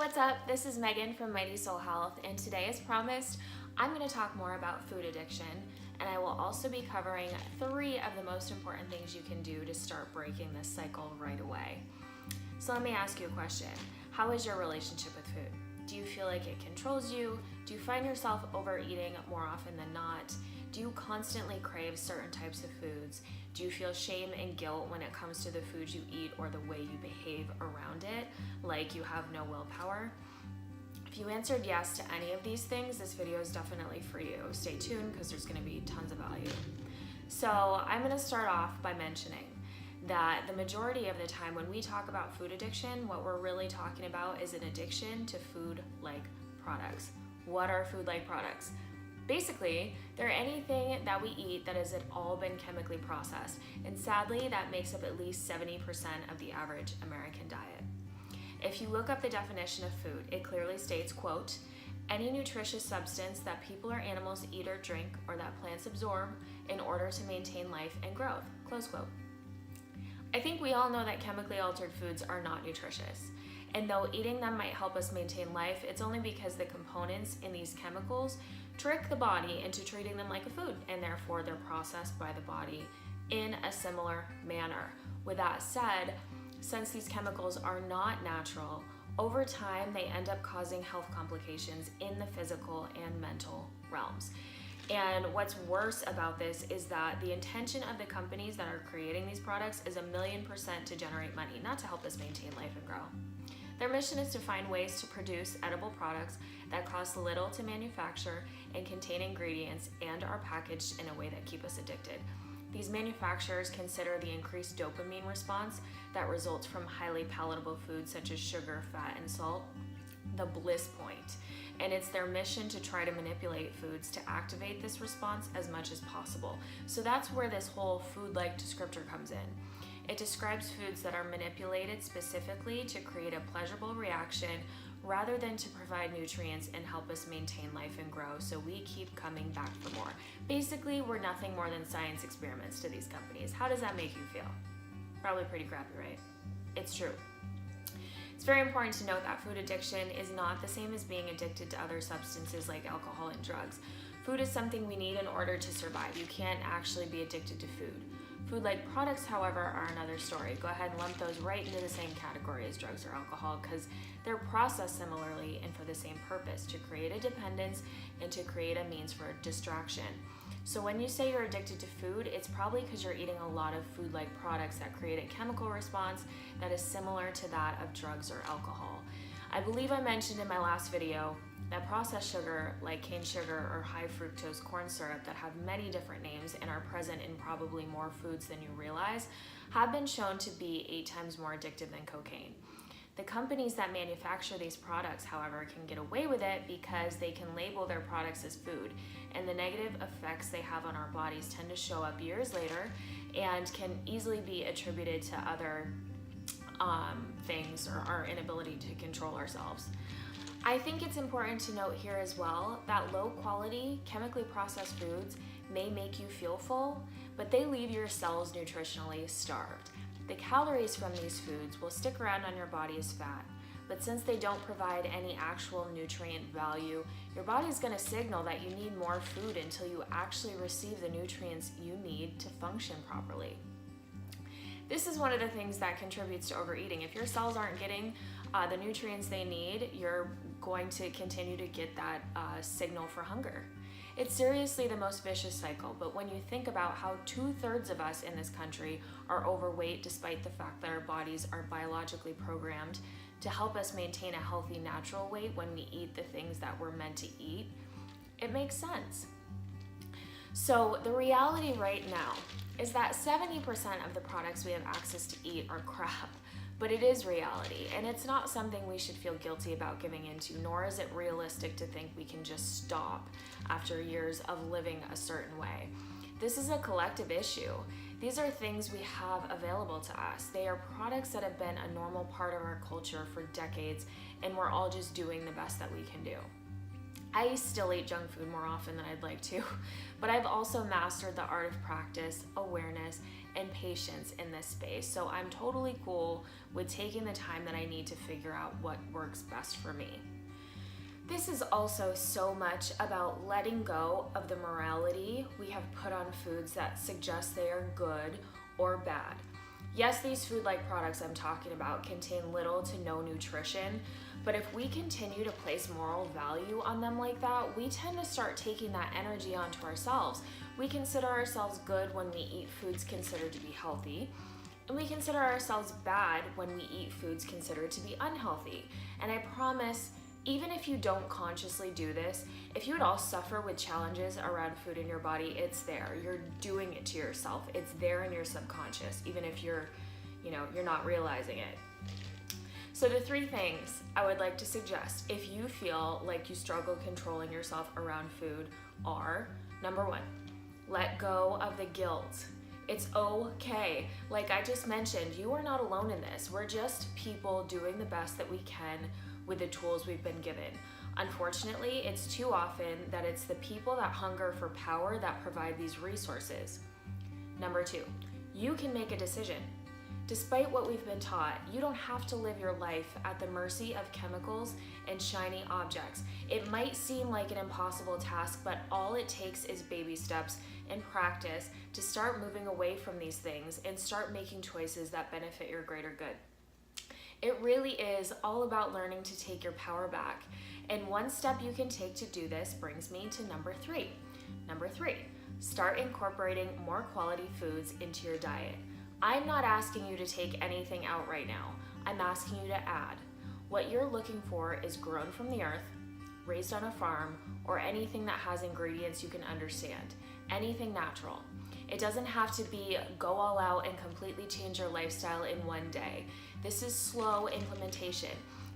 what's up? This is Megan from Mighty Soul Health, and today, as promised, I'm going to talk more about food addiction, and I will also be covering 3 of the most important things you can do to start breaking this cycle right away. So let me ask you a question. How is your relationship with food? Do you feel like it controls you? Do you find yourself overeating more often than not? Do you constantly crave certain types of foods? Do you feel shame and guilt when it comes to the foods you eat or the way you behave around it, like you have no willpower? If you answered yes to any of these things, this video is definitely for you. Stay tuned because there's going to be tons of value. So I'm going to start off by mentioning that the majority of the time when we talk about food addiction, what we're really talking about is an addiction to food-like products. What are food-like products? Basically, they're anything that we eat that has all been chemically processed, and sadly, that makes up at least 70% of the average American diet. If you look up the definition of food, it clearly states, quote, any nutritious substance that people or animals eat or drink or that plants absorb in order to maintain life and growth, close quote. I think we all know that chemically altered foods are not nutritious. And though eating them might help us maintain life, it's only because the components in these chemicals trick the body into treating them like a food, and therefore they're processed by the body in a similar manner. With that said, since these chemicals are not natural, over time they end up causing health complications in the physical and mental realms. And what's worse about this is that the intention of the companies that are creating these products is 1,000,000% to generate money, not to help us maintain life and grow. Their mission is to find ways to produce edible products that cost little to manufacture and contain ingredients and are packaged in a way that keep us addicted. These manufacturers consider the increased dopamine response that results from highly palatable foods such as sugar, fat, and salt the bliss point. And it's their mission to try to manipulate foods to activate this response as much as possible. So that's where this whole food-like descriptor comes in. It describes foods that are manipulated specifically to create a pleasurable reaction rather than to provide nutrients and help us maintain life and grow, so we keep coming back for more. Basically, we're nothing more than science experiments to these companies. How does that make you feel? Probably pretty crappy, right? It's true. It's very important to note that food addiction is not the same as being addicted to other substances like alcohol and drugs. Food is something we need in order to survive. You can't actually be addicted to food. Food-like products, however, are another story. Go ahead and lump those right into the same category as drugs or alcohol because they're processed similarly and for the same purpose, to create a dependence and to create a means for distraction. So when you say you're addicted to food, it's probably because you're eating a lot of food-like products that create a chemical response that is similar to that of drugs or alcohol. I believe I mentioned in my last video that processed sugar like cane sugar or high fructose corn syrup that have many different names and are present in probably more foods than you realize have been shown to be 8 times more addictive than cocaine. The companies that manufacture these products, however, can get away with it because they can label their products as food, and the negative effects they have on our bodies tend to show up years later and can easily be attributed to other things or our inability to control ourselves. I think it's important to note here as well that low quality, chemically processed foods may make you feel full, but they leave your cells nutritionally starved. The calories from these foods will stick around on your body as fat, but since they don't provide any actual nutrient value, your body's going to signal that you need more food until you actually receive the nutrients you need to function properly. This is one of the things that contributes to overeating. If your cells aren't getting the nutrients they need, you're going to continue to get that signal for hunger. It's seriously the most vicious cycle, but when you think about how 2/3 of us in this country are overweight despite the fact that our bodies are biologically programmed to help us maintain a healthy natural weight when we eat the things that we're meant to eat, it makes sense. So the reality right now is that 70% of the products we have access to eat are crap, but it is reality, and it's not something we should feel guilty about giving into, nor is it realistic to think we can just stop after years of living a certain way. This is a collective issue. These are things we have available to us. They are products that have been a normal part of our culture for decades, and we're all just doing the best that we can do. I still eat junk food more often than I'd like to, but I've also mastered the art of practice, awareness, and patience in this space. So I'm totally cool with taking the time that I need to figure out what works best for me. This is also so much about letting go of the morality we have put on foods that suggest they are good or bad. Yes, these food-like products I'm talking about contain little to no nutrition, but if we continue to place moral value on them like that, we tend to start taking that energy onto ourselves. We consider ourselves good when we eat foods considered to be healthy, and we consider ourselves bad when we eat foods considered to be unhealthy. And I promise, even if you don't consciously do this, if you at all suffer with challenges around food in your body, it's there. You're doing it to yourself. It's there in your subconscious, even if you're not realizing it. So the 3 things I would like to suggest if you feel like you struggle controlling yourself around food are, number 1, let go of the guilt. It's okay. Like I just mentioned, you are not alone in this. We're just people doing the best that we can with the tools we've been given. Unfortunately, it's too often that it's the people that hunger for power that provide these resources. Number 2, you can make a decision. Despite what we've been taught, you don't have to live your life at the mercy of chemicals and shiny objects. It might seem like an impossible task, but all it takes is baby steps and practice to start moving away from these things and start making choices that benefit your greater good. It really is all about learning to take your power back. And one step you can take to do this brings me to number 3. Number 3, start incorporating more quality foods into your diet. I'm not asking you to take anything out right now. I'm asking you to add. What you're looking for is grown from the earth, raised on a farm, or anything that has ingredients you can understand. Anything natural. It doesn't have to be go all out and completely change your lifestyle in one day. This is slow implementation.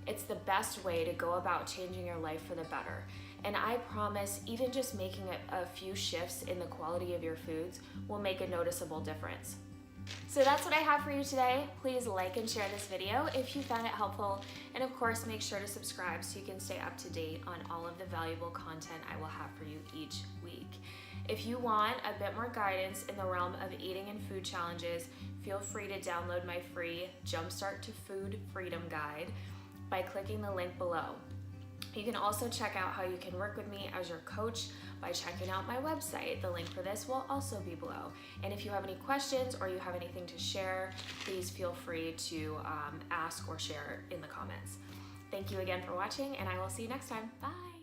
It's the best way to go about changing your life for the better. And I promise, even just making a few shifts in the quality of your foods will make a noticeable difference. So that's what I have for you today. Please like and share this video if you found it helpful. And of course, make sure to subscribe so you can stay up to date on all of the valuable content I will have for you each week. If you want a bit more guidance in the realm of eating and food challenges, feel free to download my free Jumpstart to Food Freedom Guide by clicking the link below. You can also check out how you can work with me as your coach by checking out my website. The link for this will also be below. And if you have any questions or you have anything to share, please feel free to ask or share in the comments. Thank you again for watching, and I will see you next time. Bye.